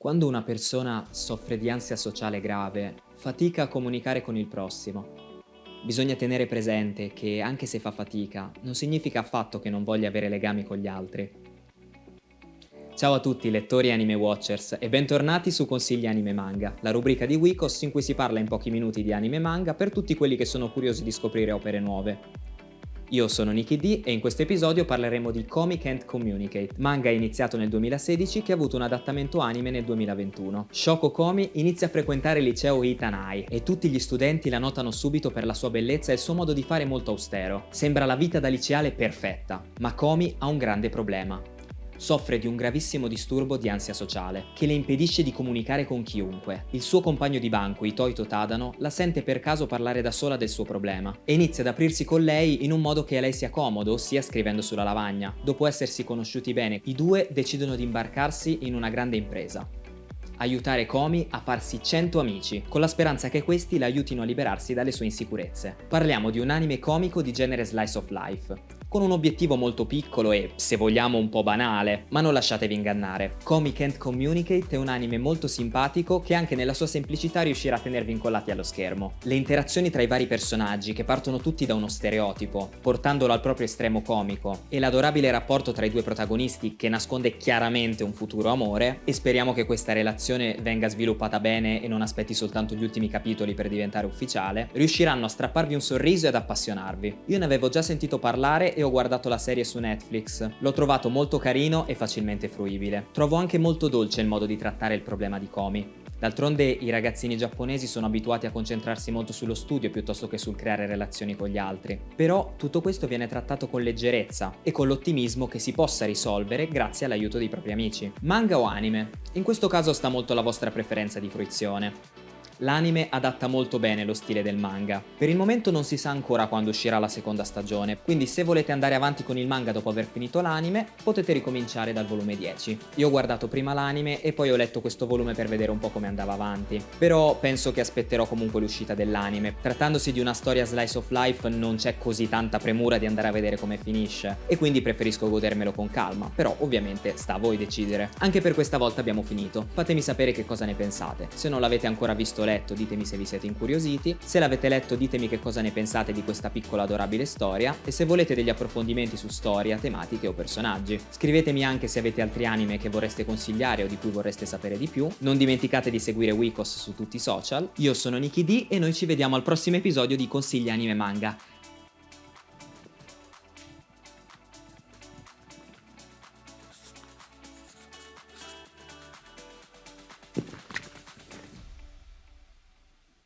Quando una persona soffre di ansia sociale grave, fatica a comunicare con il prossimo. Bisogna tenere presente che, anche se fa fatica, non significa affatto che non voglia avere legami con gli altri. Ciao a tutti lettori e anime watchers e bentornati su Consigli Anime Manga, la rubrica di Wikos in cui si parla in pochi minuti di anime e manga per tutti quelli che sono curiosi di scoprire opere nuove. Io sono Nicky D e in questo episodio parleremo di Komi Can't Communicate, manga iniziato nel 2016 che ha avuto un adattamento anime nel 2021. Shoko Komi inizia a frequentare il liceo Itanai e tutti gli studenti la notano subito per la sua bellezza e il suo modo di fare molto austero. Sembra la vita da liceale perfetta, ma Komi ha un grande problema. Soffre di un gravissimo disturbo di ansia sociale, che le impedisce di comunicare con chiunque. Il suo compagno di banco, Itoito Tadano, la sente per caso parlare da sola del suo problema e inizia ad aprirsi con lei in un modo che a lei sia comodo, ossia scrivendo sulla lavagna. Dopo essersi conosciuti bene, i due decidono di imbarcarsi in una grande impresa: aiutare Komi a farsi 100 amici, con la speranza che questi la aiutino a liberarsi dalle sue insicurezze. Parliamo di un anime comico di genere slice of life, con un obiettivo molto piccolo e, se vogliamo, un po' banale, ma non lasciatevi ingannare. Komi Can't Communicate è un anime molto simpatico che anche nella sua semplicità riuscirà a tenervi incollati allo schermo. Le interazioni tra i vari personaggi, che partono tutti da uno stereotipo, portandolo al proprio estremo comico, e l'adorabile rapporto tra i due protagonisti che nasconde chiaramente un futuro amore, e speriamo che questa relazione venga sviluppata bene e non aspetti soltanto gli ultimi capitoli per diventare ufficiale, riusciranno a strapparvi un sorriso e ad appassionarvi. Io ne avevo già sentito parlare e ho guardato la serie su Netflix. L'ho trovato molto carino e facilmente fruibile. Trovo anche molto dolce il modo di trattare il problema di Komi. D'altronde i ragazzini giapponesi sono abituati a concentrarsi molto sullo studio piuttosto che sul creare relazioni con gli altri. Però tutto questo viene trattato con leggerezza e con l'ottimismo che si possa risolvere grazie all'aiuto dei propri amici. Manga o anime? In questo caso sta molto la vostra preferenza di fruizione. L'anime adatta molto bene lo stile del manga. Per il momento non si sa ancora quando uscirà la seconda stagione, quindi se volete andare avanti con il manga dopo aver finito l'anime, potete ricominciare dal volume 10. Io ho guardato prima l'anime e poi ho letto questo volume per vedere un po' come andava avanti. Però penso che aspetterò comunque l'uscita dell'anime. Trattandosi di una storia slice of life non c'è così tanta premura di andare a vedere come finisce, e quindi preferisco godermelo con calma, però ovviamente sta a voi decidere. Anche per questa volta abbiamo finito. Fatemi sapere che cosa ne pensate. Se non l'avete ancora visto letto, ditemi se vi siete incuriositi. Se l'avete letto, ditemi che cosa ne pensate di questa piccola adorabile storia e se volete degli approfondimenti su storia, tematiche o personaggi. Scrivetemi anche se avete altri anime che vorreste consigliare o di cui vorreste sapere di più. Non dimenticate di seguire Wikos su tutti i social. Io sono Nicky D e noi ci vediamo al prossimo episodio di Consigli Anime Manga.